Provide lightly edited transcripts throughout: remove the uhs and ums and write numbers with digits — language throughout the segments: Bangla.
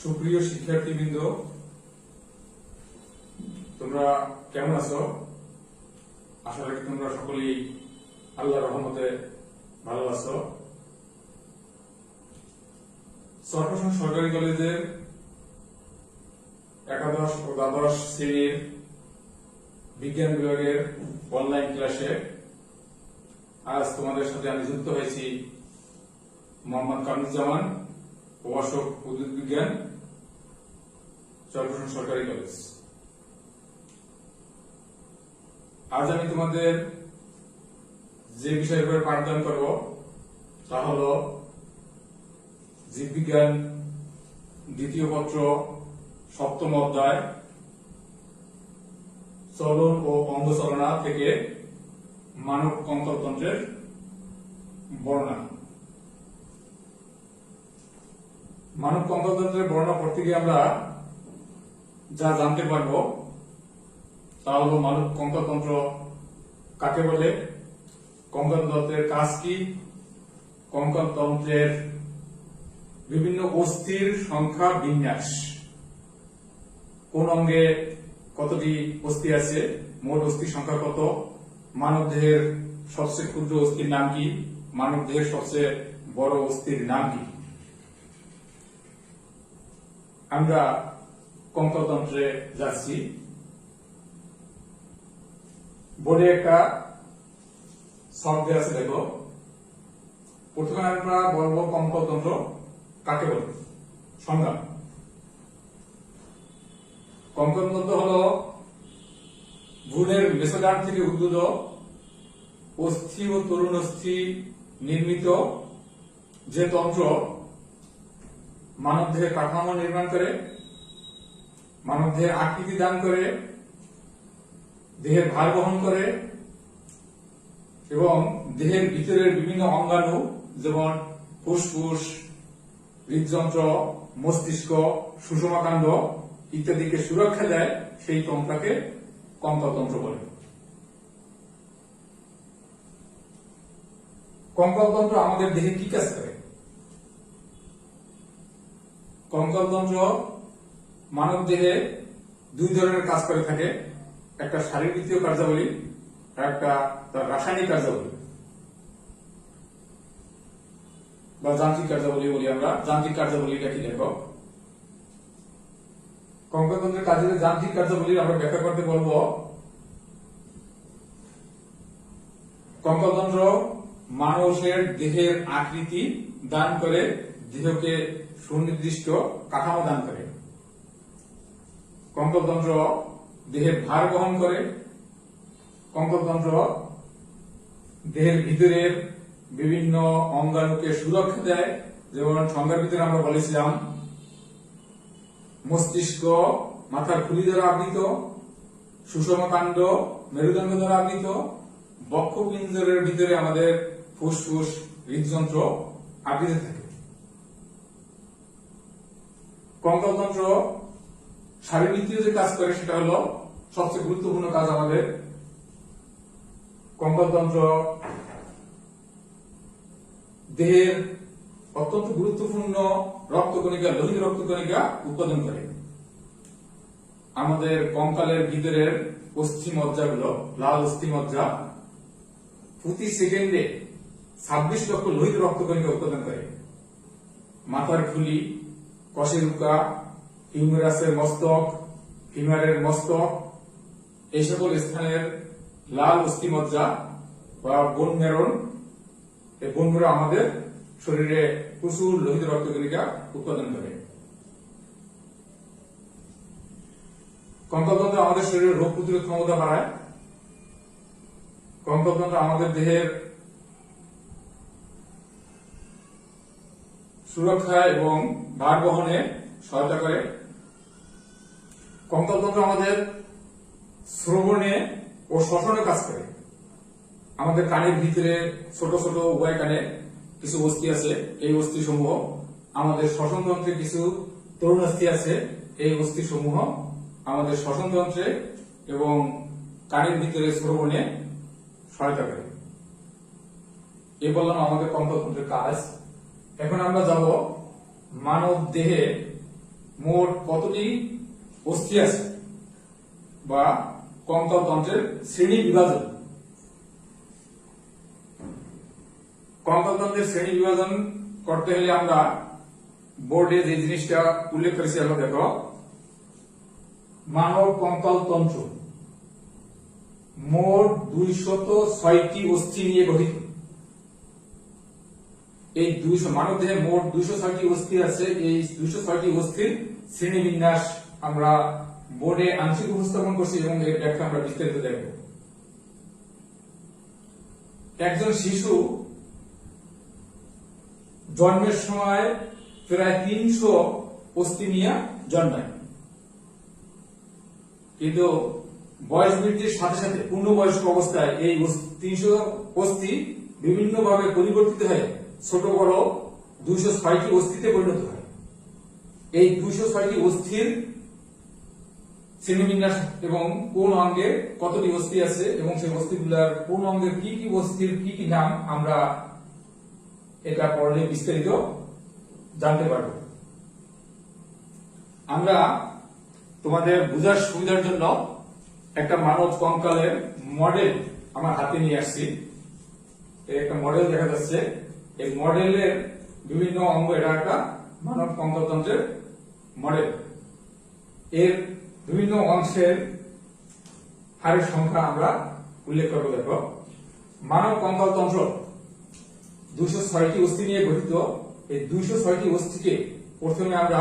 সুপ্রিয় শিক্ষার্থীবৃন্দ, তোমরা কেমন আছো? আশা করি তোমরা সকলেই আল্লাহর রহমতে ভালো আছো। চরফ্যাশন সরকারি কলেজের একাদশ ও দ্বাদশ শ্রেণীর বিজ্ঞান বিভাগের অনলাইন ক্লাসে আজ তোমাদের সাথে আমি যুক্ত হয়েছি। মোহাম্মদ কামরুজ্জামান, প্রভাষক উদ্ভিদ বিজ্ঞান, চরফ্যাশন সরকারি কলেজ। আজ আমি তোমাদের যে বিষয়ের উপর পাঠদান করব তা হল জীববিজ্ঞান দ্বিতীয় পত্র সপ্তম অধ্যায় চলন ও অঙ্গচলনা থেকে মানব কঙ্কালতন্ত্রের বর্ণনা। মানব কঙ্কালতন্ত্রের বর্ণনা পড়তে গিয়ে আমরা যা জানতে পারব তা হল মানব কঙ্কালতন্ত্র কাকে বলে, কঙ্কালতন্ত্রের কাজ কি, কঙ্কালতন্ত্রের বিভিন্ন অস্থির সংখ্যা বিন্যাস, কোন অঙ্গে কতটি অস্থি আছে, মোট অস্থির সংখ্যা কত, মানব দেহের সবচেয়ে ক্ষুদ্র অস্থির নাম কি, মানব দেহের সবচেয়ে বড় অস্থির নাম কি। আমরা কঙ্কালতন্ত্রে যাচ্ছি। বোর্ডে একটা শব্দ আছে, দেখো। প্রথমে আমরা বলবো কঙ্কালতন্ত্র কাকে বলে। সংজ্ঞা: কঙ্কালতন্ত্র হল ভ্রূণের মেসোডার্ম থেকে উদ্ভূত অস্থি ও তরুণ অস্থি নির্মিত যে তন্ত্র মানব দেহের কাঠামো নির্মাণ করে, মানব দেহের আকৃতি দান করে, দেহের ভার বহন করে এবং দেহের ভিতরের বিভিন্ন অঙ্গাণু যেমন ফুসফুস, হৃদযন্ত্র, মস্তিষ্ক, সুষমাকাণ্ড ইত্যাদিকে সুরক্ষা দেয়, সেই তন্ত্রকে কঙ্কালতন্ত্র বলে। কঙ্কালতন্ত্র আমাদের দেহে কি কাজ করে? কঙ্কালতন্ত্র মানব দেহে দুই ধরনের কাজ করে থাকে, একটা শারীরবৃত্তীয় কার্যাবলী আর একটা তার রাসায়নিক কার্যাবলী বা যান্ত্রিক কার্যাবলী বলি আমরা। যান্ত্রিক কার্যাবলীটা কি দেখো। কঙ্কালতন্ত্রের কাজের যান্ত্রিক কার্যাবলী আমরা ব্যাখ্যা করতে বলবো। কঙ্কালতন্ত্র মানুষের দেহের আকৃতি দান করে, দেহকে সুনির্দিষ্ট কাঠামো দান করে। কঙ্কালতন্ত্র দেহের ভার বহন করে। কঙ্কালতন্ত্র দেহের ভিতরের বিভিন্ন অঙ্গাণুকে সুরক্ষা দেয়, যেমন সংজ্ঞার ভিতরে আমরা বলেছিলাম মস্তিষ্ক মাথার খুলি দ্বারা আবৃত, সুষমাকাণ্ড মেরুদণ্ড দ্বারা আবৃত, বক্ষপিঞ্জরের ভিতরে আমাদের ফুসফুস, হৃদযন্ত্র আবৃত থাকে। কঙ্কালতন্ত্র শারীরবৃত্তীয় যে কাজ করে সেটা হলো সবচেয়ে গুরুত্বপূর্ণ কাজ আমাদের। কঙ্কালতন্ত্র দেহের অত্যন্ত গুরুত্বপূর্ণ রক্তকণিকা, লোহিত রক্তকণিকা উৎপাদন করে। আমাদের কঙ্কালের ভিতরের অস্থিমজ্জাগুলো, লাল অস্থিমজ্জা প্রতি সেকেন্ডে 26 লক্ষ লোহিত রক্তকণিকা উৎপাদন করে। মাথার খুলি, কশেরুকা, হিউমেরাসের মস্তক, ফিমারের মস্তক, এই সকল স্থানের লাল অস্থিমজ্জা বা বোন ম্যারো, এই বোন ম্যারো আমাদের শরীরে প্রচুর লোহিত রক্তকণিকা উৎপাদন করে। কঙ্কালতন্ত্র আমাদের শরীরের রোগ প্রতিরোধ ক্ষমতা বাড়ায়। কঙ্কালতন্ত্র আমাদের দেহের সুরক্ষা এবং ভার বহনে সহায়তা করে। কঙ্কালতন্ত্র আমাদের শ্রবণে ও শ্বসনে কাজ করে। আমাদের কানের ভিতরে ছোট ছোট উভয় কানে কিছু অস্থি আছে, এই অস্থি সমূহ আমাদের শ্বসনতন্ত্রে কিছু তরুণ অস্থি আছে, এই অস্থি সমূহ আমাদের শ্বসনতন্ত্রে এবং কানের ভিতরে শ্রবণে সহায়তা করে। এই বললাম আমাদের কঙ্কালতন্ত্রের কাজ। এখন আমরা যাব মানব দেহে মোট কতটি অস্থি আছে বা কঙ্কাল তন্ত্রের শ্রেণী বিভাজন। কঙ্কাল তন্ত্রের শ্রেণী বিভাজন করতে হলে আমরা বোর্ডে যে জিনিসটা উল্লেখ করেছি, আমরা দেখো মানব কঙ্কাল তন্ত্র মোট 206টি অস্থি নিয়ে গঠিত। এই 200 মানব দেহে মোট 206টি অস্থি আছে। এই 206টি অস্থির শ্রেণীবিন্যাস আমরা বোর্ডে আংশিক উপস্থাপন করছি এবং এর ব্যাখ্যা আমরা বিস্তারিত দেখব। একজন শিশু জন্মের সময় প্রায় 300 অস্থি নিয়ে জন্মায়, কিন্তু বয়স বৃদ্ধির সাথে সাথে পূর্ণবয়স্ক অবস্থায় এই 300 অস্থি বিভিন্নভাবে পরিবর্তিত হয়ে ছোট বড় 206টি অস্থিতে পরিণত হয়। এই 206টি অস্থির শ্রেণীবিন্যাস এবং কোন অঙ্গে কতটি অস্থি আছে এবং সেই অস্থিগুলোর কোন অঙ্গের কি কি অস্থির কি কি নাম আমরা এটা পড়লে বিস্তারিত জানতে পারব। আমরা তোমাদের বোঝার সুবিধার জন্য একটা মানব কঙ্কালের মডেল আমার হাতে নিয়ে আসছি। একটা মডেল দেখা যাচ্ছে। এই মডেলের বিভিন্ন অঙ্গ, এটা একটা মানব কঙ্কাল তন্ত্রের মডেল। এর বিভিন্ন অংশের হাড়ের সংখ্যা আমরা উল্লেখ করব। দেখো, মানব কঙ্কাল তন্ত্র 206টি অস্থি নিয়ে গঠিত। এই 206টি অস্থিকে প্রথমে আমরা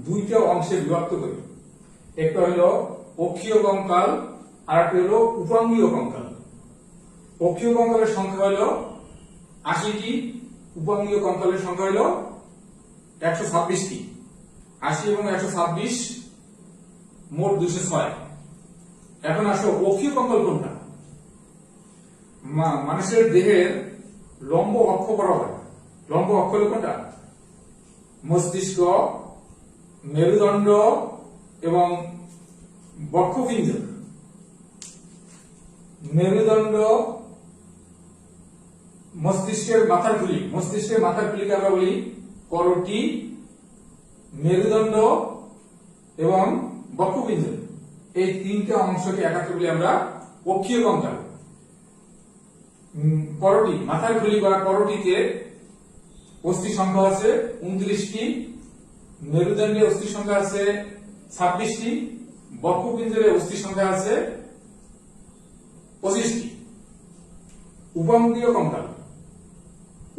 দুইটা অংশে বিভক্ত করি। একটা হলো অক্ষীয় কঙ্কাল আর একটা হলো উপাঙ্গীয় কঙ্কাল। অক্ষীয় কঙ্কালের সংখ্যা হলো 80টি, উপাঙ্গীয় কঙ্কালের সংখ্যা হলো 126টি। 80 এবং 126 মোট 206। এখন আসো অক্ষীয় কঙ্কাল কোনটা? মানুষের দেহের লম্ব অক্ষ বরাবর, লম্ব অক্ষ হলো কোনটা? মস্তিষ্ক, মেরুদণ্ড এবং বক্ষপিঞ্জর। মেরুদণ্ড, মস্তিষ্কের মাথার খুলি, মস্তিষ্কের মাথার খুলিকে আমরা বলি করোটি, মেরুদণ্ড এবং বক্ষপিঞ্জর। এই তিনটা অংশকে একাত্র বলি আমরা অক্ষীয় কঙ্কাল। করোটি, মাথার খুলি বা করোটিতে অস্থি সংখ্যা আছে 29টি, মেরুদণ্ডে অস্থি সংখ্যা আছে 26টি, বক্ষপিঞ্জরে অস্থি সংখ্যা আছে 25টি। উপাঙ্গীয় কঙ্কাল,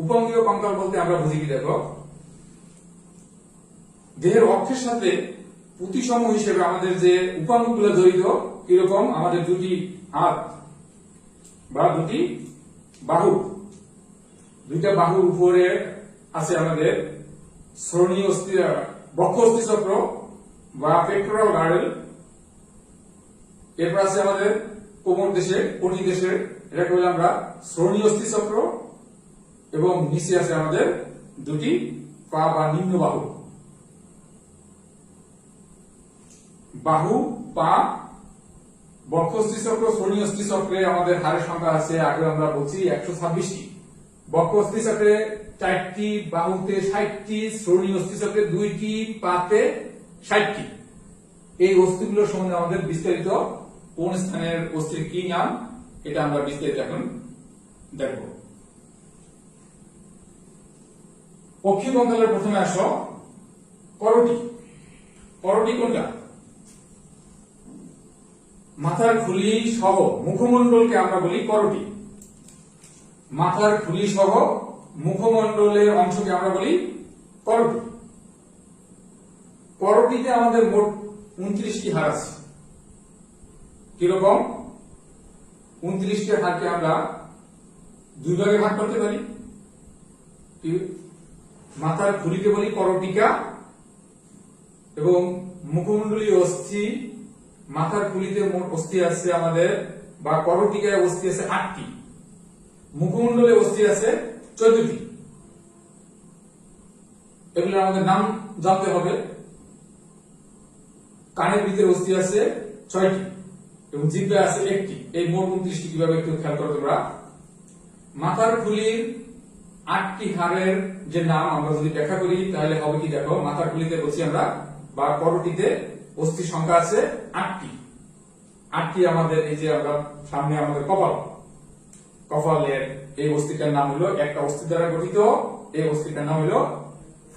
উপাঙ্গীয় কঙ্কাল বলতে আমরা বুঝি কি? দেখো, দেহের অক্ষের সাথে প্রতিসম হিসেবে আমাদের যে উপাঙ্গগুলো জড়িত, এরকম আমাদের দুটি হাত বা দুটি বাহু, দুইটা বাহুর উপরে আছে আমাদের শ্রোণীয় অস্থি, বক্ষ অস্থি চক্র বা পেক্টোরাল গার্ডেল। এরপর আছে আমাদের কোমর দেশে, কটি দেশে, এটাকে বলে আমরা শ্রোণীয় অস্থি চক্র। এবং নিচে আছে আমাদের দুটি পা বা নিম্ন বাহু। বাহু, পা, বক্ষ অস্থি চক্র, শ্রোণীয় অস্থি চক্রে আমাদের হাড়ের সংখ্যা আছে, আগে আমরা বলছি 126টি। বক্ষ অস্থি চক্রে 4টি, বাহুতে 60টি, শ্রোণীয় অস্থি চক্রে 2টি, পাতে 60টি। এই অস্থিগুলোর সম্বন্ধে আমাদের বিস্তারিত, কোন স্থানের অস্থির কি নাম, এটা আমরা বিস্তারিত এখন দেখব। অক্ষীয় কঙ্কালের প্রথমে আসো করোটি। করোটি কোনটা? মাথার খুলি সহ মুখমণ্ডলকে আমরা বলি করোটি। মাথার খুলি সহ মুখমণ্ডলের অংশকে আমরা বলি করোটি। করোটিতে আমাদের মোট 29টি হাড় আছে। কিরকম? 29টি হাড়কে আমরা দুই ভাগে ভাগ করতে পারি। মাথার খুলিকে বলি করোটিকা এবং মুখমণ্ডলীয় অস্থি, মাথার খুলিতে মোট অস্থি আছে আমাদের বা করোটিকায় অস্থি আছে 8টি, মুখমণ্ডলে অস্থি আছে 14টি। এগুলো আমাদের নাম জানতে হবে। কানের ভিতরে অস্থি আছে 6টি এবং জিহ্বায় আছে 1টি। এই মোট 29টি কিভাবে একটু খেয়াল করো তোমরা। মাথার খুলির 8টি হাড়ের যে নাম আমরা যদি ব্যাখ্যা করি তাহলে হবে কি? দেখো, মাথার খুলিতে বলছি আমরা বা করটিতে অস্থির সংখ্যা আছে 8টি। 8টি আমাদের এই যে আমরা সামনে আমাদের কপালের এই অস্থিটার নাম হলো, একটা অস্থি দ্বারা গঠিত, এই অস্থিটার নাম হলো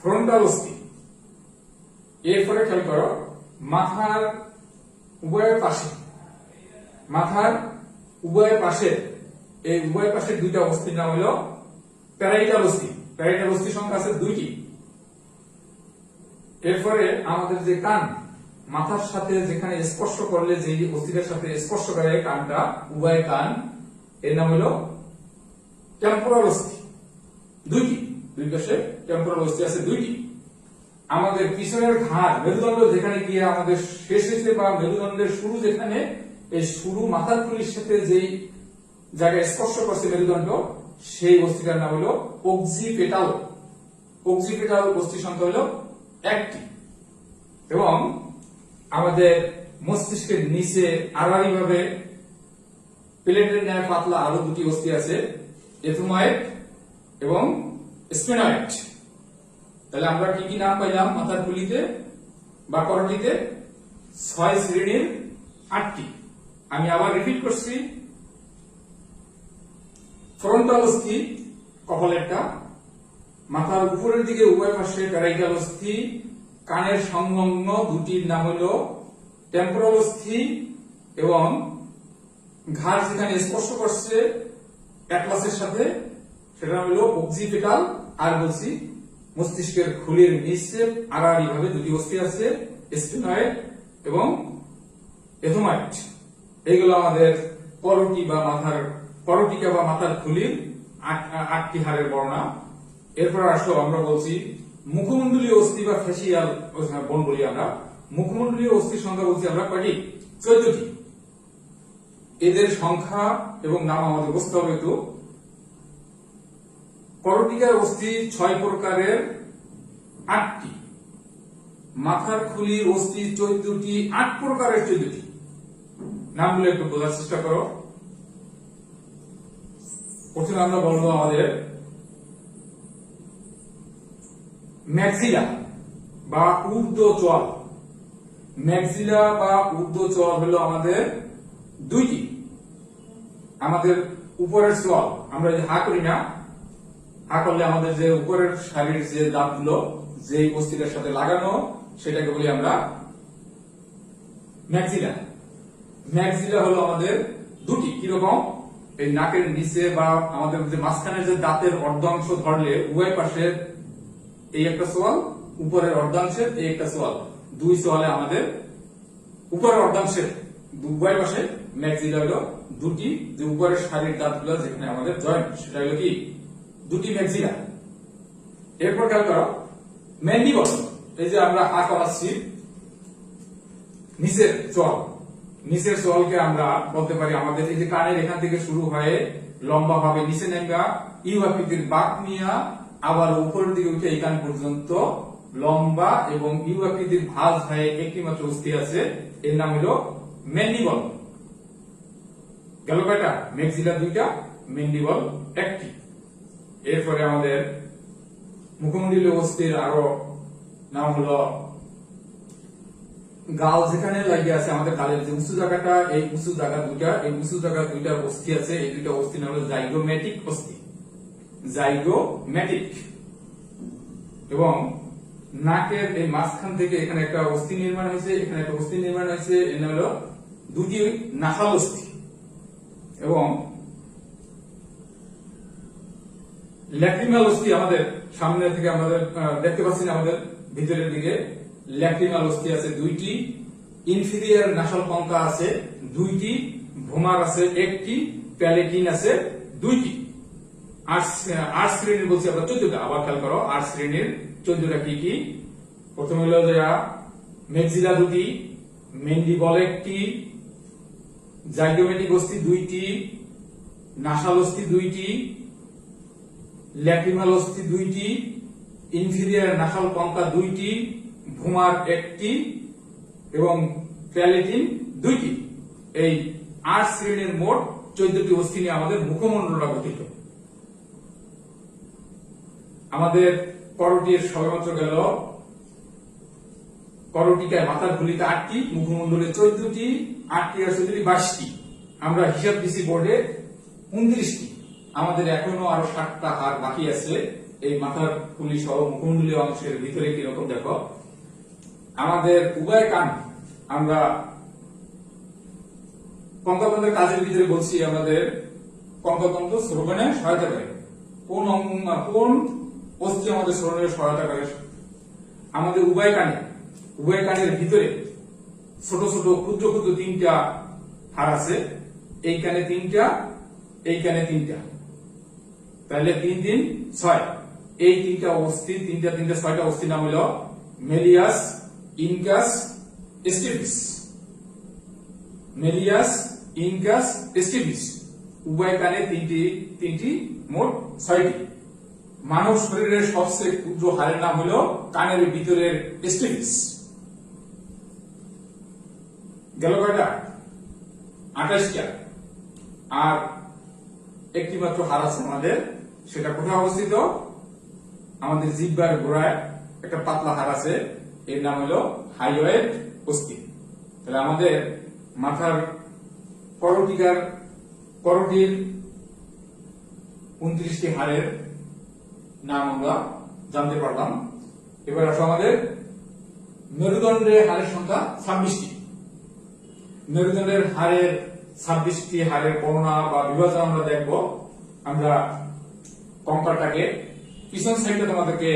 ফ্রন্টাল অস্থি। এরপরে খেয়াল করো, মাথার উভয় পাশে এই উভয় পাশের দুইটা অস্থির নাম হলো প্যারাইটাল অস্থি। প্যারাইটাল অস্থির সংখ্যা আছে 2টি। এরপরে আমাদের যে কান, মাথার সাথে যেখানে স্পর্শ করলে যে অস্থিটার সাথে স্পর্শ করে কানটা, উভয় কান, এর নাম হলো টেম্পোরাল অস্থি। 2টি, দুই পাশে টেম্পোরাল অস্থি আছে 2টি। আমাদের পিছনের ঘাড়, মেরুদণ্ড যেখানে গিয়ে আমাদের শেষ হয়েছে বা মেরুদণ্ডের শুরু যেখানে, এই শুরু মাথার খুলির সাথে যেই জায়গায় স্পর্শ করছে মেরুদণ্ড, সেই অস্থিটার নাম হলো অক্সিপিটাল। অক্সিপিটাল অস্থির সংখ্যা হলো 1টি। এবং আমাদের মস্তিষ্কের নিচে আড়াআড়ি ভাবে প্লেটের ন্যায় পাতলা আরো 2টি অস্থি আছে, এথময়েড এবং স্পেনয়েড। তাহলে আমরা কি কি নাম পাইলাম মাথার খুলিতে বা করটিতে? 6 শ্রেণীর 8টি। আমি আবার রিপিট করছি, ফ্রন্টাল অস্থি কপালেরটা, মাথার উপরের দিকে উভয় পাশে প্যারাইটাল অস্থি, কানের সংলগ্ন 2টির নাম হলো টেম্পোরাল অস্থি, এবং ঘাড় যেখানে স্পর্শ করছে অ্যাটলাসের সাথে সেটা হলো অক্সিপিটাল। আর বলছি মস্তিষ্কের খুলির নিচে আড়াআড়ি ভাবে 2টি অস্থি আছে, স্পেনয়েড এবং এথময়েড। এইগুলো আমাদের করটিকা বা মাথার খুলির 8টি হাড়ের বর্ণনা। এরপর আসো আমরা বলছি মুখমণ্ডলীয় অস্থি বা ফেসিয়াল বোন বলি আমরা। মুখমণ্ডলীয় অস্থির সংখ্যা বলছি আমরা কয়টি? 14টি। এদের সংখ্যা এবং নাম আমাদের বুঝতে হবে। তো করটিকার অস্থি 6 প্রকারের 8টি, মাথার খুলির অস্থি 14টি, 8 প্রকারের 14টি। নামগুলো একটু বোঝার চেষ্টা করো। প্রথমে আমরা বলবো আমাদের ম্যাক্সিলা বা ঊর্ধ্ব চোয়াল। ম্যাক্সিলা বা ঊর্ধ্ব চোয়াল হলো আমাদের 2টি। আমাদের উপরের চোয়াল, আমরা যে হা করি না, হা করলে আমাদের যে উপরের শারীর যে দাঁতগুলো যে অস্থিটার সাথে লাগানো, সেটাকে বলি আমরা ম্যাক্সিলা। ম্যাক্সিলা হলো আমাদের 2টি। কিরকম? এই নাকের নিচে বা আমাদের যে মাঝখানে যে দাঁতের অর্ধাংশ ধরলে উভয় পাশের এই একটা সোয়াল, উপরের অর্ধাংশের এই একটা সোয়াল, 2 সোয়ালে আমাদের উপরের অর্ধাংশের উভয় পাশে ম্যাক্সিলা হলো 2টি। যে উপরের শারীর দাঁতগুলো যেখানে আমাদের জয়েন্ট, সেটা হলো কি 2টি ম্যাক্সিলা। এরপর খেয়াল করো ম্যান্ডিবল। এই যে আমরা হা করাচ্ছি, নিচের চোয়ালকে আমরা বলতে পারি আমাদের এই যে কানের এখান থেকে শুরু হয়ে লম্বা ভাবে নিচে নেমে ইউ আকৃতির বাঁক নিয়ে আবার উপরের দিকে উঠে এই কান পর্যন্ত লম্বা এবং ইউ আকৃতির ভাঁজ হয়ে একটি মাত্র অস্থি আছে, এর নাম হলো ম্যান্ডিবল। গেল কয়টা? ম্যাক্সিলা 2টা, ম্যান্ডিবল 1টি। এরপরে আমাদের মুখমণ্ডলীয় অস্থির আরো নাম হলো গাল, যেখানে লাগিয়ে আছে আমাদের গালের যে উঁচু জায়গাটা, এই উঁচু জায়গা 2টা, এই উঁচু জায়গা 2টা অস্থি আছে। এই 2টা অস্থির নাম হলো জাইগোমেটিক অস্থি, জাইগোমেটিক। এবং নাকের এই মাঝখান থেকে এখানে একটা অস্থি নির্মাণ হয়েছে, এখানে একটা অস্থি নির্মাণ হয়েছে, এর নাম হলো 2টি নাসাল অস্থি। এবং ল্যাক্রিমাল অস্থি আমাদের সামনে থেকে আমাদের দেখতে পাচ্ছি না, আমাদের ভিতরের দিকে ল্যাক্রিমাল অস্থি আছে 2টি, ইনফিরিয়ার নাসাল কঙ্কা আছে 2টি, ভোমার আছে 1টি, প্যালেটিন আছে 2টি। 8 শ্রেণীর বলছি আমরা 14টা। আবার খেয়াল করো 8 শ্রেণীর 14টা কি কি? প্রথমে হলো যে ম্যাক্সিলা 2টি, ম্যান্ডিবল 1টি, জাইগোমেটিক অস্থি 2টি, নাসাল অস্থি 2টি, ল্যাক্রিমাল অস্থি 2টি, ইনফিরিয়ার নাসাল কঙ্কা 2টি, ভোমার 1টি এবং প্যালেটিন 2টি। এই 8 শ্রেণীর মোট 14টি অস্থি নিয়ে আমাদের মুখমণ্ডলটা গঠিত। আমাদের করটির সবেমাত্র গেল করটিকায় মাথার খুলিতে 8টি, মুখমণ্ডলে 14টি, 8টি আর 14টি 22টি। আমরা হিসাব দিছি বোর্ডে 29টি। আমাদের এখনো আরো 7টা হাড় বাকি আছে এই মাথার খুলি সহ মুখমণ্ডলীয় অংশের ভিতরে। কিরকম দেখো, আমাদের উভয় কান আমরা কঙ্কালতন্ত্রের কাজের ভিতরে বলছি আমাদের কঙ্কালতন্ত্র শ্রবণে সহায়তা করে। কোন অস্থি আমাদের শ্রবণে সহায়তা করে? আমাদের উভয় কানের ভিতরে ছোট ছোট ক্ষুদ্র ক্ষুদ্র 3টা হাড় আছে। এই কানে 3টা, এই কানে 3টা, তাহলে 3 3 6। এই 3টা অস্থি, 6টা অস্থির নাম হলো malleus, incus, stapes. Malleus, incus, stapes. উভয় কানে 3টি, মোট 6টি। মানব শরীরের সবচেয়ে ক্ষুদ্র হাড়ের নাম হলো কানের ভিতরের স্টিপিস। গেল কয়টা? 28টা। আর একটি মাত্র হাড় আছে আমাদের, সেটা কোথায় অবস্থিত? আমাদের জিহ্বার গোড়ায় একটা পাতলা হাড় আছে, এর নাম হলো হাইওয়েড অস্থি। তাহলে আমাদের মাথার করটির 29টি হাড়ের নাম আমরা জানতে পারলাম। এবার আসো আমাদের মেরুদণ্ডের হাড়ের সংখ্যা 26টি। মেরুদণ্ডের হাড়ের 26টি হাড়ের বর্ণনা বা বিভাজন আমরা দেখব। আমরা কঙ্কালটাকে পিছন সাইডে তোমাদেরকে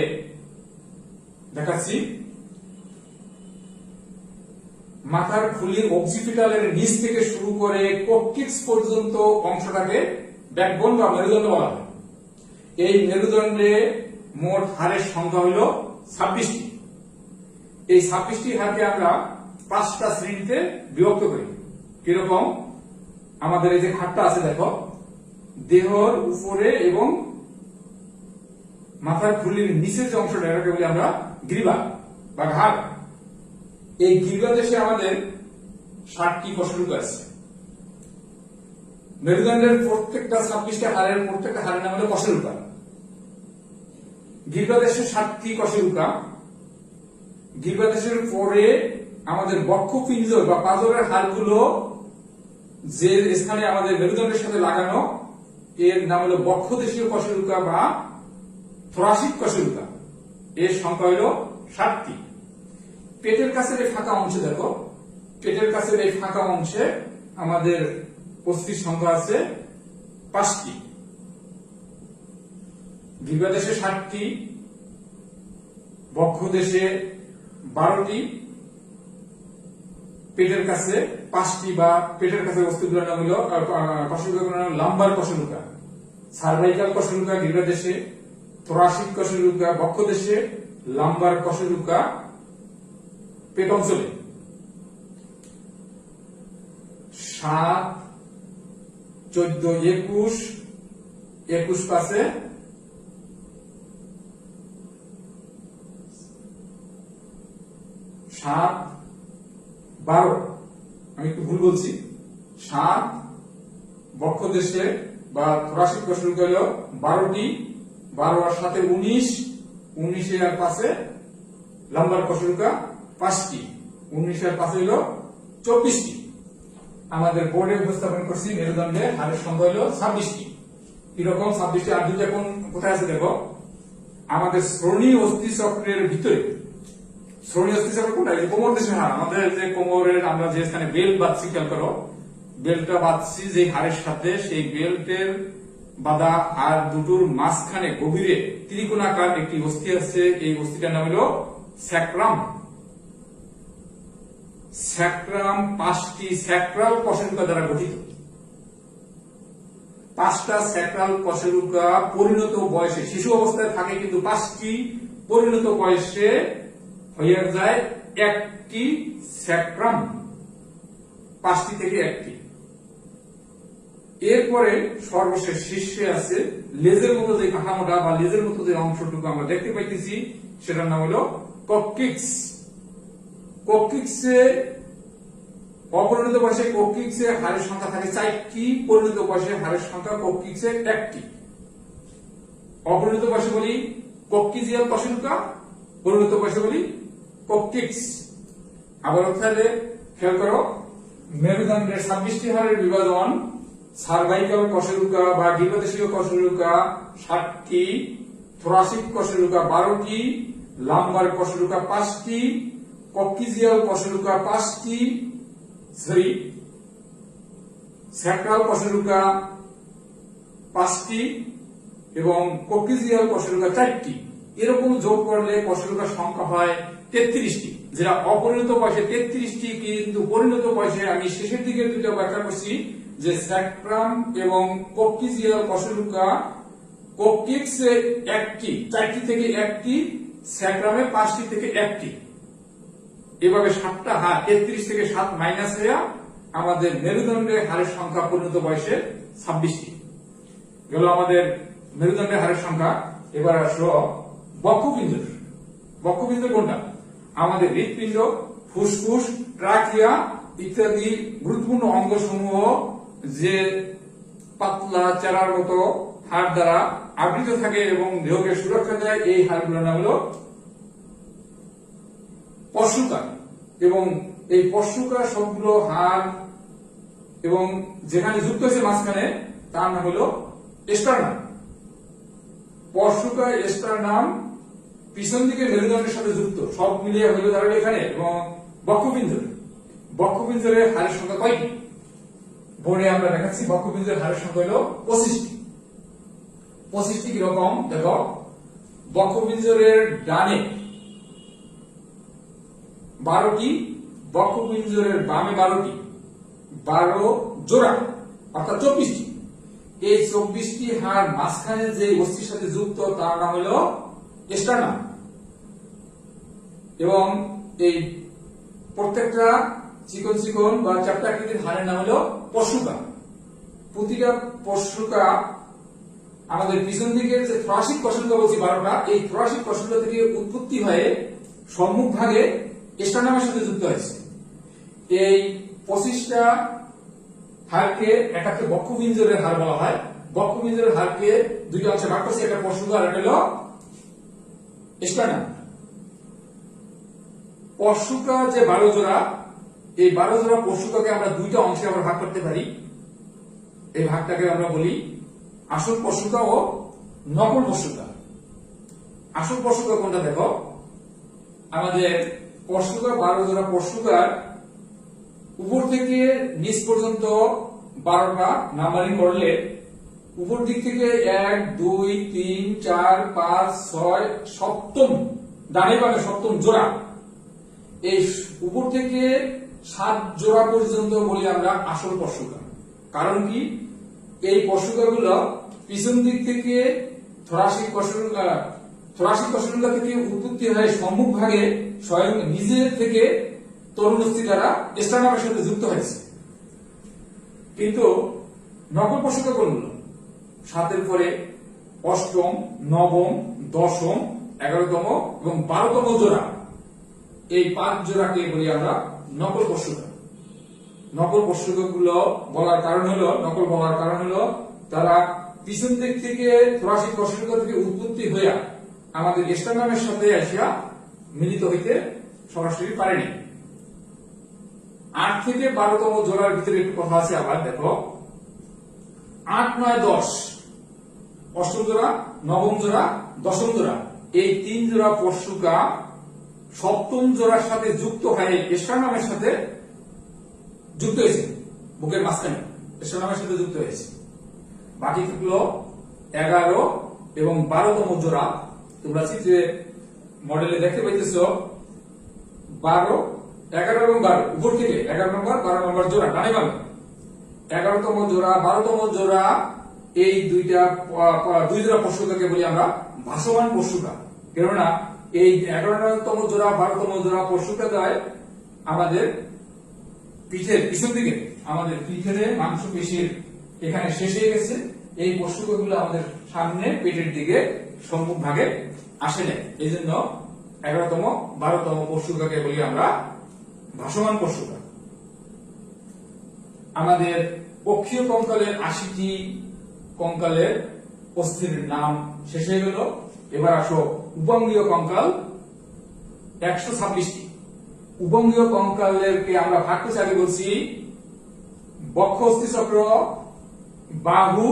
দেখাচ্ছি। মাথার খুলির অক্সিপিটালের নিচ থেকে শুরু করে কোকটিক্স পর্যন্ত অংশটাকে ব্যাকবোন বা মেরুদণ্ড বলা হয়। এই মেরুদণ্ডে মোট হাড়ের সংখ্যা হল 26টি। এই 26টি হাড়কে আমরা 5টা শ্রেণীতে বিভক্ত করি। কিরকম? আমাদের এই যে হাড়টা আছে দেখো, দেহর উপরে এবং মাথার খুলির নিচের যে অংশটা, এটাকে বলি আমরা গ্রীবা বা ঘাড়। এই গ্রীবা দেশে আমাদের 60টি কশেরুকা আছে। মেরুদণ্ডের প্রত্যেকটা 26টা হাড়ের প্রত্যেকটা হাড়ের নাম হলো কশেরুকা। গ্রীবা দেশে 60টি কশেরুকা। গ্রীবা দেশের পরে আমাদের বক্ষপিঞ্জর বা পাঁজরের হাড়গুলো যে স্থানে আমাদের মেরুদণ্ডের সাথে লাগানো, এর নাম হলো বক্ষদেশীয় কশেরুকা বা থোরাসিক কশেরুকা। এর সংখ্যা হলো 60টি। পেটের কাছের এই ফাঁকা অংশে দেখো, পেটের কাছের এই ফাঁকা অংশে আমাদের অস্থির সংখ্যা আছে 5টি। গ্রীবা দেশে 60টি, বক্ষ দেশে 12টি, পেটের কাছে 5টি বা পেটের কাছে অস্থিগুলোর নাম হলো কশেরুকাগুলোর নাম লাম্বার কশেরুকা। সার্ভাইকাল কশেরুকা গ্রীবা দেশে, থোরাসিক কশেরুকা বক্ষ দেশে, লাম্বার কশেরুকা পেট অঞ্চলে। 7 14 21 21 পাশে 7 12, আমি একটু ভুল বলছি, 7 বক্ষ দেশে বা থোরাসিক কশেরুকা হলো 12টি, 12 আর 7 19, 19 আর 5 লাম্বার কশেরুকা 5টি, 19 আর 5 হলো 24টি। আমাদের বোর্ডে উপস্থাপন করছি মেরুদণ্ডে হাড়ের সংখ্যা হলো 26টি। কিরকম 26টি? আর দুইটা কোথায় আছে দেখো, আমাদের শ্রোণী অস্থি চক্রের ভিতরে। শ্রোণী অস্থি চক্র কোনটা? এই কোমর দেশের হাড়। আমাদের যে কোমরের আমরা যে স্থানে বেল্ট বাঁধছি, খেয়াল করো, বেল্টটা বাঁধছি যে হাড়ের সাথে, সেই বেল্টের বাঁধা হাড় দুটোর মাঝখানে গভীরে ত্রিকোণাকার একটি অস্থি আছে। এই অস্থিটার নাম হলো স্যাক্রাম। স্যাক্রাম 5টি স্যাক্রাল কশেরুকা দ্বারা গঠিত। 5টা স্যাক্রাল কশেরুকা পরিণত বয়সে, শিশু অবস্থায় থাকে, কিন্তু 5টি পরিণত বয়সে হয়ে যায় একটি স্যাক্রাম। 5টি থেকে একটি। এরপরে সর্বশেষ শীর্ষে আছে লেজের মতো যে কাঠামোটা বা লেজের মতো যে অংশটুকু আমরা দেখতে পাইতেছি, সেটার নাম হলো কক্কিক্স। কক্কিক্সে অপরিণত বয়সে কক্কিক্সে হাড়ের সংখ্যা থাকে 4টি, পরিণত বয়সে হাড়ের সংখ্যা কক্কিক্সে 1টি। অপরিণত বয়সে বলি কক্কিজিয়াল কশেরুকা, পরিণত বয়সে বলি কক্কিক্স। আবার তাহলে খেয়াল করো, মেরুদণ্ডের 26টি হাড়ের বিভাজন, সার্ভাইকাল কশেরুকা বা গিরদেশীয় কশেরুকা 60টি, থোরাসিক কশেরুকা 12টি, লাম্বার কশেরুকা 5টি, কক্সিজিয়াল কশেরুকা 5টি, স্যাক্রাল কশেরুকা 5টি এবং কক্সিজিয়াল কশেরুকা 4টি। এরকম যোগ করলে কশেরুকার সংখ্যা হয় 33টি, যেটা অপরিণত বয়সে 33টি, কিন্তু পরিণত বয়সে আমি শেষের দিকে দুটো ব্যাখ্যা করছি যে স্যাক্রাম এবং কক্সিজিয়াল কশেরুকা, কক্সিক্সে 1টি, 4টি থেকে 1টি, স্যাক্রামে 5টি থেকে 1টি, এভাবে 7টা হাড় 33 থেকে 7 মাইনাস হয়ে আমাদের মেরুদণ্ডের হাড়ের সংখ্যা পরিণত বয়সে 26টি গেল আমাদের মেরুদণ্ডের হাড়ের সংখ্যা। এবার আসলো বক্ষপিঞ্জর। বক্ষপিঞ্জর কোনটা? আমাদের হৃৎপিণ্ড, ফুসফুস, ট্রাকিয়া ইত্যাদি গুরুত্বপূর্ণ অঙ্গ সমূহ যে পাতলা চেরার মতো হাড় দ্বারা আবৃত থাকে এবং দেহকে সুরক্ষা দেয়, এই হাড়গুলোর নাম হলো পশুকা। এবং এই পশুকা সবগুলো হাড় এবং যেখানে যুক্ত হয়েছে মাঝখানে তার নাম হলো স্টার্নাম। পশুকা, স্টার্নাম পিছন দিকে মেরুদণ্ডের সাথে যুক্ত, সব মিলিয়ে হলো দাঁড়াবে এখানে। এবং বক্ষপিঞ্জর, বক্ষপিঞ্জরের হাড়ের সংখ্যা কয়টি? বোর্ডে আমরা দেখাচ্ছি। বক্ষপিঞ্জরের হাড়ের সংখ্যা হলো 25টি। 25টি কিরকম দেখো, বক্ষপিঞ্জরের ডানে 12টি, বক্ষপিঞ্জরের বামে 12টি, 12 জোড়া অর্থাৎ 24টি। এই 24টি হাড় মাঝখানে যে অস্থির সাথে যুক্ত তার নাম হলো স্টার্নাম। এবং এই প্রত্যেকটা চিকন চিকন বা চ্যাপ্টাকৃতির হাড়ের নাম হলো পশুকা। প্রতিটা পশুকা আমাদের পিছন দিকে যে থ্রাসিক কশেরুকা বলছি 12টা, এই থ্রাসিক কশেরুকা থেকে উৎপত্তি হয়ে সম্মুখ ভাগে স্টার্নামের সাথে যুক্ত হয়েছে। এই 25টা হাড়কে এটাকে বক্ষপিঞ্জরের হাড় বলা হয়। বক্ষপিঞ্জরের হাড়কে দুইটা অংশে ভাগ করছে, একটা পশুকা আর একটা হলো স্টার্নাম। পশুকা যে 12 জোড়া, এই 12 জোড়া পশুকাকে আমরা দুইটা অংশে আমরা ভাগ করতে পারি। এই ভাগটাকে আমরা বলি আসল পশুকা ও নকল পশুকা। আসল পশুকা কোনটা দেখো, আমাদের পশুকা 12 জোড়া পশুকার উপর থেকে নিচ পর্যন্ত 12টা নাম্বারিং করলে উপর দিক থেকে 1 2 3 4 5 6 সপ্তম ডানে বামে সপ্তম জোড়া, এই উপর থেকে 7 জোড়া পর্যন্ত বলি আমরা আসল পশুকা। কারণ কি, এই পশুকাগুলো পিছন দিক থেকে থোরাসিক কশেরুকা থেকে উৎপত্তি হয়ে সম্মুখ ভাগে স্বয়ং নিজের থেকে তরুণস্থি দ্বারা স্টার্নামের সাথে যুক্ত হয়েছে। কিন্তু নকল পশুকা কোনগুলো? 7-এর পরে 8ম, 9ম, 10ম, 11তম এবং 12তম জোড়া, এই 5 জোড়াকে বলি আমরা নকল পশুকা। নকল পশুকাগুলো বলার কারণ হলো তারা পিছন দিক থেকে থোরাসিক কশেরুকা থেকে উৎপত্তি হইয়া আমাদের স্টার্নামের সাথে আসিয়া মিলিত হইতে সরাসরি পারেনি। 8 থেকে 12তম জোড়ার ভিতরে একটু কথা আছে। আবার দেখো, 8, 9, 10, 8ম জোড়া, 9ম জোড়া, 10ম জোড়া, এই 3 জোড়া পশুকা 7ম জোড়ার সাথে যুক্ত হয়ে স্টার্নামের সাথে যুক্ত হয়েছে, বুকের মাঝখানে স্টার্নামের সাথে যুক্ত হয়েছে। বাকি থাকলো 11 এবং 12তম জোড়া। তোমরা চিত্রে মডেলে দেখতে পাইতেছ 12, 11 এবং 12 উপর থেকে 11 নম্বর 12 নম্বর জোড়া ডানে বামে, 11তম জোড়া 12তম জোড়া, এই দুই জোড়া পশুকাকে বলি আমরা ভাসমান পশুকা। কেননা এই 11তম জোড়া 12তম জোড়া পশুকা দেয় আমাদের পিঠের পিছন দিকে, আমাদের পিঠের মাংসপেশির এখানে শেষ হয়ে গেছে। এই পশুকাগুলো আমাদের সামনে পেটের দিকে সম্মুখ ভাগে আসে না, এই জন্য 11তম 12তম পশুকাকে বলি আমরা ভাসমান পশুকা। আমাদের অক্ষীয় কঙ্কালের 80টি কঙ্কালের অস্থির নাম শেষ হয়ে গেল। এবার আসো উপাঙ্গীয় কঙ্কাল 126টি। উপঙ্গীয় কঙ্কালকে আমরা ভাগ করছি, আগে বলছি বক্ষ অস্থিচক্র, বাহু,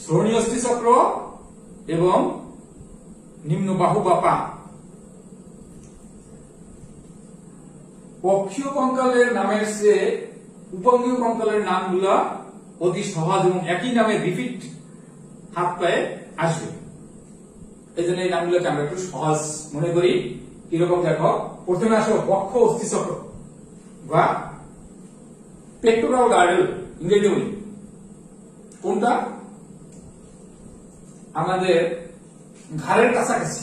শ্রোণী অস্থিচক্র এবং নিম্ন বাহু বা পা। পক্ষীয় কঙ্কালের নামের চেয়ে উপঙ্গীয় কঙ্কালের নামগুলো অতি সহজ এবং একই নামে রিপিট হাত পায়ে আসবে। এই জন্য এই নামগুলোকে আমরা একটু সহজ মনে করি। কিরকম দেখো, প্রথমে আসো বক্ষ অস্থিচক্র বা পেক্টোরাল গার্ডেল, ইংরেজি বলি। কোনটা? আমাদের ঘাড়ের কাছাকাছি,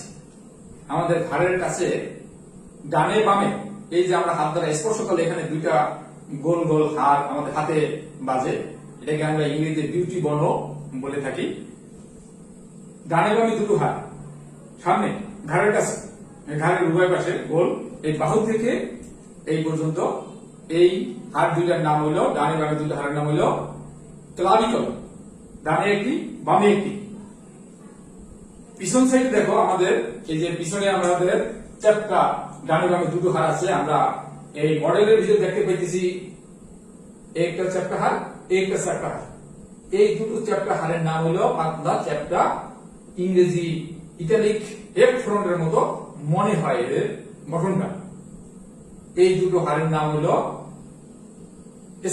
আমাদের ঘাড়ের কাছে ডানে বামে এই যে আমরা হাত দ্বারা স্পর্শ করলে এখানে দুইটা গোল গোল হাড় আমাদের হাতে বাজে, এটাকে আমরা ইংরেজিতে বিউটি বন বলে থাকি। ডানে বামে দুটো হাড় সামনে ঘাড়ের কাছে, ঘাড়ের উভয় পাশে গোল, এই বাহু থেকে এই পর্যন্ত এই হাড় দুইটার নাম হলো, ডানে বামে দুটো হাড়ের নাম হলো ক্লাভিকল। ডানে একটি, বামে একটি। পিছন সাইডে দেখো আমাদের এই যে পিছনে আমাদের চ্যাপ্টা, ডানে বামে দুটো হাড় আছে। আমরা এই মডেলের ভিতরে দেখতে পাইতেছি একটা চ্যাপ্টা হাড়, একটা চ্যাপ্টা হাড়। এই দুটো চ্যাপ্টা হাড়ের নাম হলো পাতলা চ্যাপ্টা, ইংরেজি ইটালিক এফ ফ্রন্টের মতো মনে হয় এর গঠনটা। এই দুটো হাড়ের নাম হলো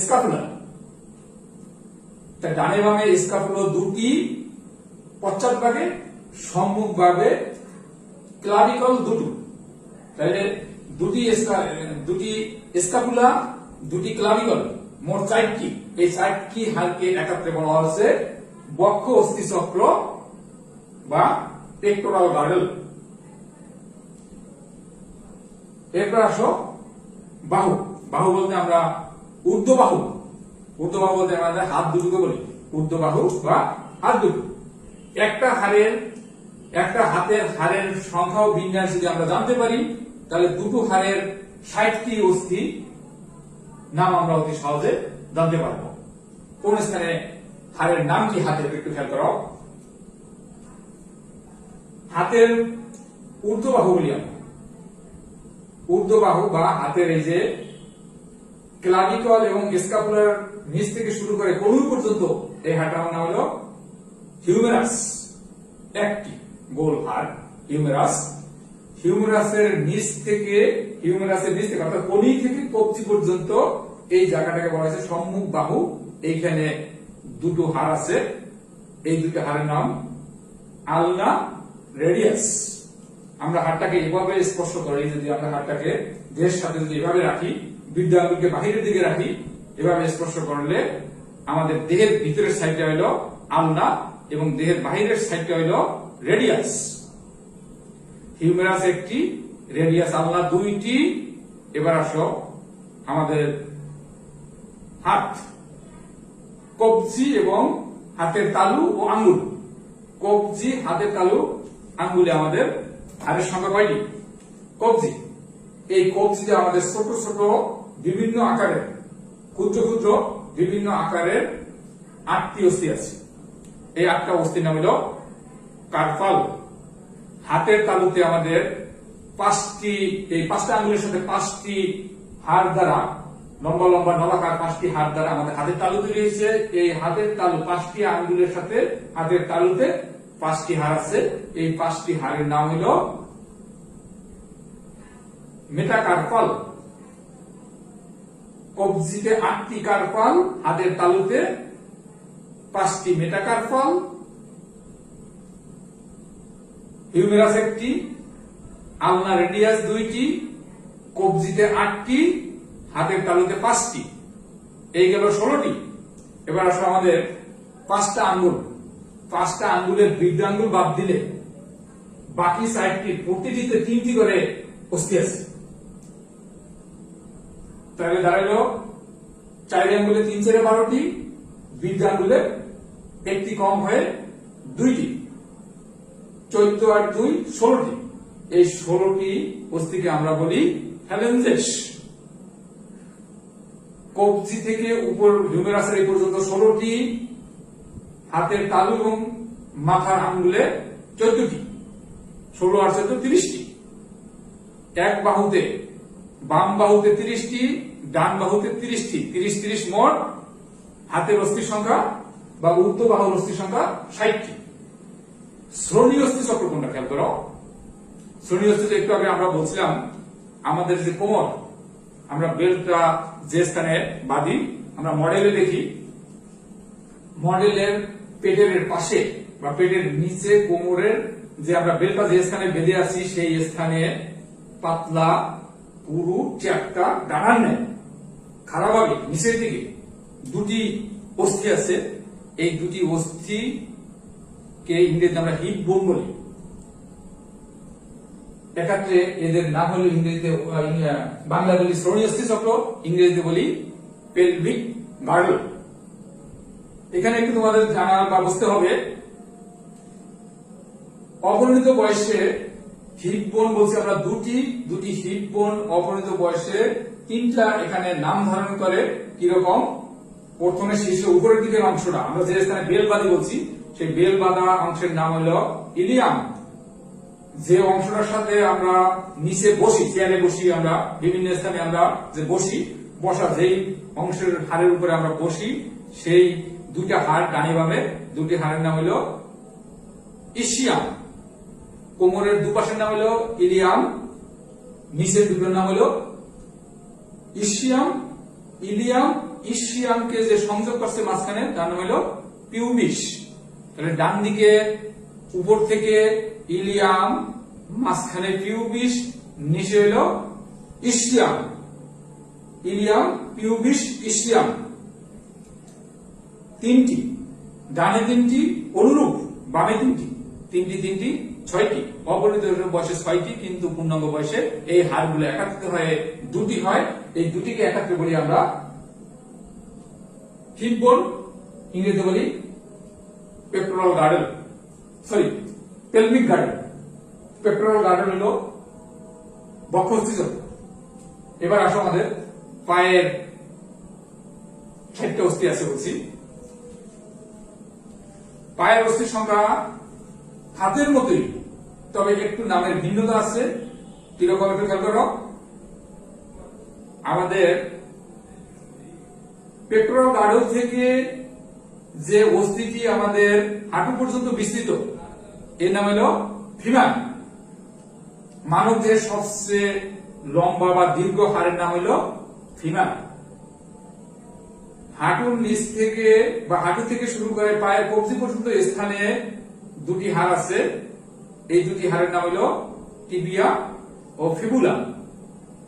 স্কাপুলা। তা ডানে বামে স্কাপুলা দুটি, পশ্চাৎ ভাগে সম্মুখ ভাগে ক্লাভিকল দুটো। তাহলে দুটি স্কাপুলা, দুটি ক্লাভিকল, মোট 4টি। এই 4টি হাড়কে একত্রে বলা হচ্ছে বক্ষ অস্থিচক্র বা পেক্টোরাল গার্ডেল। এরপর আসো বাহু। বাহু বলতে আমরা ঊর্ধ্ববাহু, ঊর্ধ্ববাহু বলতে আমাদের হাত দুটোকে বলি ঊর্ধ্ববাহু বা হাত দুটো। একটা হাতের হাড়ের সংখ্যা ও বিন্যাস যদি আমরা জানতে পারি, তাহলে দুটো হাড়ের 60টি অস্থি নাম আমরা অতি সহজে জানতে পারবো। কোন স্থানে হাড়ের নাম কি হাতের একটু খেয়াল করো। হাতের ঊর্ধ্ববাহু বলি আমরা, ঊর্ধ্ববাহু বা হাতের এই যে ক্লাভিকল এবং স্কাপুলার নিচ থেকে শুরু করে কনুই পর্যন্ত এই হাড়টার নাম হলো হিউমেরাস। একটি গোল হাড় হিউমেরাস। হিউমেরাসের নিচ থেকে অর্থাৎ কনুই থেকে কবজি পর্যন্ত এই জায়গাটাকে বলা হয়েছে সম্মুখ বাহু। এইখানে দুটো হাড় আছে, এই দুটো হাড়ের নাম আলনা রেডিয়াস। আমরা হাড়টাকে এভাবে স্পর্শ করি, যদি আমরা হাড়টাকে দেহের সাথে যদি এভাবে রাখি, বৃদ্ধ আঙ্গুলকে বাহিরের দিকে রাখি, এভাবে স্পর্শ করলে আমাদের দেহের ভিতরের সাইডটা হলো আলনা এবং দেহের বাহিরের সাইডটা হলো রেডিয়াস। হিউমেরাস একটি, রেডিয়াস আলনা দুইটি। এবার আসো আমাদের হাত, কবজি এবং হাতের তালু ও আঙ্গুল। কবজি, হাতের তালু, আঙ্গুলে আমাদের হাড়ের সংখ্যা কয়টি? কবজি। এই কবজিতে আমাদের ছোট ছোট বিভিন্ন আকারের, ক্ষুদ্র ক্ষুদ্র বিভিন্ন আকারের 8টি অস্থি আছে। এই 8টা অস্থির নাম হলো কার্পাল। হাতের তালুতে আমাদের 5টি, এই 5টা আঙ্গুলের সাথে 5টি হাড় দ্বারা, লম্বা লম্বা নলাকার 5টি হাড় দ্বারা আমাদের হাতের তালু তৈরি হয়েছে। এই হাতের তালু 5টি আঙ্গুলের সাথে হাতের তালুতে 5টি হাড় আছে। এই 5টি হাড়ের নাম হলো মেটাকার্পাল। কবজিতে 8টি কার্পাল, হাতের তালুতে 5টি মেটাকার্পাল। হিউমেরাস একটি, আলনা রেডিয়াস 2টি, কবজিতে 8টি, হাতের তালুতে 5টি। এই গেল 16টি। এবার আসো আমাদের 5টা আঙ্গুল। 5টা আঙ্গুলের বৃদ্ধ আঙ্গুল বাদ দিলে বাকি 4টি, প্রতিটিতে 3টি করে অস্থি আছে। তাহলে দাঁড়াইলো 4 আঙ্গুলে 3 4 12টি, বৃদ্ধ আঙ্গুলে একটি কম হয়ে 2টি, 14 আর 2 16টি। এই 16টি অস্থিকে আমরা বলি ফ্যালেঞ্জেস। কবজি থেকে উপর হিউমেরাসের এই পর্যন্ত 16টি, হাতের তালু এবং মাথার আঙ্গুলে 14টি, 16 আর 14 30টি। এক বাহুতে বাম বাহুতে 30টি, ডান বাহুতে 30টি, 30 মোট হাতের অস্থির সংখ্যা বা ঊর্ধ্ব বাহুর অস্থির সংখ্যা 60টি। শ্রোণী অস্থি চক্র কোনটা খেয়াল করো। শ্রোণী অস্থি একটু আগে আমরা বলছিলাম আমাদের যে কোমর, আমরা বেল্টটা যে স্থানে বাঁধি, আমরা মডেলে দেখি, মডেলের পেটের পাশে বা পেটের নিচে কোমরের যে আমরা বেল্টটা যে স্থানে বেঁধে আছি সেই স্থানে পাতলা পুরু চ্যাপটা ডানার নেয় খারাপভাবে নিচের দিকে দুটি অস্থি আছে। এই দুটি অস্থি কে ইংরেজিতে আমরা হিপ বোন বলি। এক্ষেত্রে এদের নাম হলো ইংরেজিতে, বাংলা বলি শ্রোণী অস্থি চক্র, ইংরেজিতে বলি পেলভিক গার্ডল। এখানে একটু তোমাদের জানা বা বুঝতে হবে, অপরিণত বয়সে হিপ বোন বলছি আমরা দুটি হিপ বোন অপরিণত বয়সে তিনটা এখানে নাম ধারণ করে। কিরকম? প্রথমে শীর্ষে উপরের দিকের অংশটা আমরা যে স্থানে বেল বাঁধি বলছি, সেই বেল বাঁধা অংশের নাম হলো ইলিয়াম। যে অংশটার সাথে আমরা নিচে বসি, চেয়ারে বসি, আমরা বিভিন্ন স্থানে আমরা যে বসি, বসা যেই অংশের হাড়ের উপরে আমরা বসি, সেই দুইটা হাড় ডানে বামে দুটি হাড়ের নাম হলো ইসিয়াম। কোমরের দুপাশের নাম হলো ইলিয়াম, নিচের দুটোর নাম হলো ইসিয়াম। ইলিয়াম ইসিয়ামকে যে সংযোগ করছে মাঝখানে তার নাম হলো পিউবিস। তাহলে ডান দিকে উপর থেকে ইলিয়াম, মাঝখানে পিউবিস, নিচে হলো ইসিয়াম। ইলিয়াম, পিউবিস, ইসিয়াম তিনটি, ডানে তিনটি অনুরূপ, বামে তিনটি 6টি। অপরিণত বয়সে 6টি, কিন্তু পূর্ণাঙ্গ বয়সে এই হাড়গুলো একত্রিত হয়ে দুটি হয়। এই দুটিকে একত্রে বলি আমরা হিপ বোন, ইংরেজিতে বলি pectoral girdle, pelvic girdle. Pectoral girdle হলো বক্ষস্থি চক্র। এবার আসো আমাদের পায়ের 6টা অস্থি আছে বলছি। পায়ের অস্থির সংখ্যা হাতের মতোই, তবে একটু নামের ভিন্নতা আছে। কিরকম একটু খেয়াল করো। আমাদের পেক্টোরাল গার্ডল থেকে যে অস্থিটি আমাদের হাঁটু পর্যন্ত বিস্তৃত, এর নাম হলো ফিমার। মানবদের সবচেয়ে লম্বা বা দীর্ঘ হাড়ের নাম হলো ফিমার। হাঁটুর নিচ থেকে বা হাঁটু থেকে শুরু করে পায়ের কবজি পর্যন্ত স্থানে দুটি হাড় আছে। এই দুটি হাড়ের নাম হলো টিবিয়া ও ফিবুলা।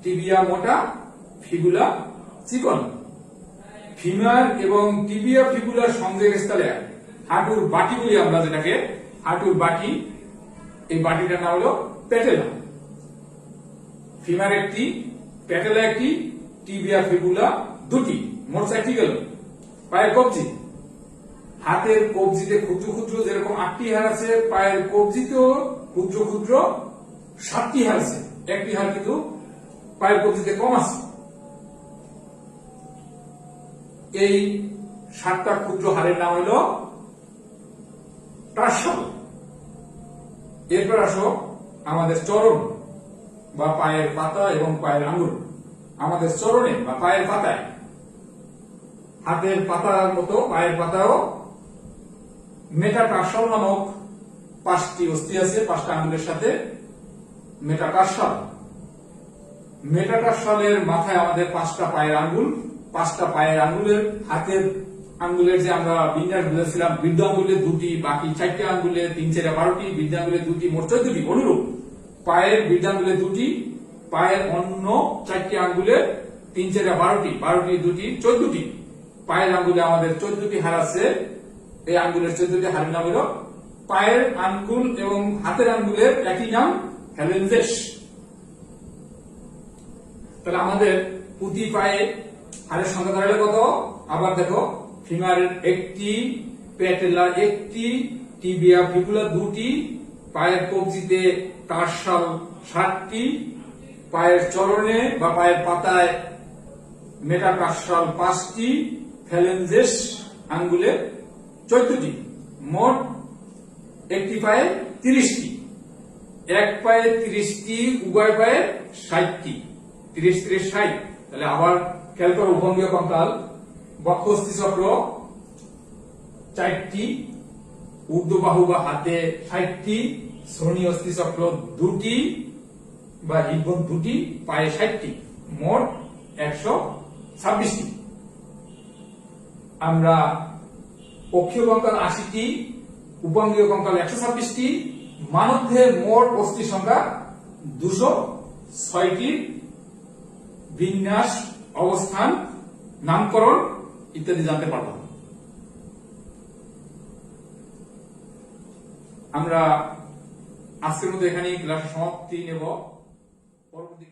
টিবিয়া মোটা, ফিবুলা চিকন। ফিমার এবং টিবিয়া ফিবুলার সংযোগস্থলে হাঁটুর বাটি বলি আমরা যেটাকে, হাঁটুর বাটি, এই বাটিটার নাম হলো প্যাটেলা। ফিমার একটি, প্যাটেলা একটি, টিবিয়া ফিবুলা দুটি, মোট 4টি গেল। পায়ের কবজি, হাতের কবজিতে ক্ষুদ্র ক্ষুদ্র যেরকম 8টি হাড় আছে, পায়ের কবজিতেও ক্ষুদ্র ক্ষুদ্র 7টি হাড় আছে। একটি হাড় কিন্তু পায়ের কবজিতে কম আছে। এই 7টা ক্ষুদ্র হাড়ের নাম হলো টার্সাল। এরপর আসো আমাদের চরণ বা পায়ের পাতা এবং পায়ের আঙুল। আমাদের চরণে বা পায়ের পাতায়, হাতের পাতার মতো পায়ের পাতাও মেটাটার্সাল নামক 5টি অস্থি আছে, 5টা আঙুলের সাথে মেটাটার্সাল। মেটাটার্সালের মাথায় আমাদের 5টা পায়ের আঙ্গুল। 5টা পায়ের আঙ্গুলের, হাতের আঙ্গুলের যে আমরা বিন্যাস বুঝেছিলাম, বৃদ্ধ আঙ্গুলে 2টি, বাকি 4টে আঙ্গুলে 3 4 12টি, বৃদ্ধ আঙ্গুলে 2টি, মোট 14টি অনুরূপ। পায়ের বৃদ্ধ আঙ্গুলে 2টি, পায়ের অন্য 4টি আঙ্গুলে 3 4 12টি, 12টি 2টি, 14টি। পায়ের আঙ্গুলে আমাদের 14টি হাড় আছে। এই আঙ্গুলের 14টি হাড়ের নাম হলো পায়ের আঙ্গুল এবং হাতের আঙ্গুলের একই নাম ফ্যালেঞ্জেস। তাহলে আমাদের প্রতি পায়ে হাড়ের সংখ্যা দাঁড়ালে কত? আবার দেখো, ফিমারের 1টি, প্যাটেলা 1টি, টিবিয়া ফিবুলা 2টি, পায়ের কবজিতে টার্সাল 7টি, পায়ের চরণে বা পায়ের পাতায় মেটাটার্সাল 5টি, ফ্যালেঞ্জেস আঙ্গুলে 14টি। মোট একটি পায়ে 30টি, এক পায়ে 30টি, উভয় পায়ে 60টি। 30 30 60। তাহলে আবার খেয়াল করো, উপঙ্গীয় কঙ্কাল, বক্ষ অস্থি চক্র 4টি, ঊর্ধ্ব বাহু বা হাতে 60টি, শ্রোণী অস্থি চক্র 2টি বা হিপবোন 2টি, পায়ে 60টি, মোট 126টি। আমরা অক্ষীয় কঙ্কাল 80টি, উপাঙ্গীয় কঙ্কাল 126টি, মানবদেহের মোট অস্থি সংখ্যা 206টির বিন্যাস, অবস্থান, নামকরণ ইত্যাদি জানতে পারলাম। আমরা আজকের মতো এখানেই ক্লাস সমাপ্তি নেব। পরবর্তী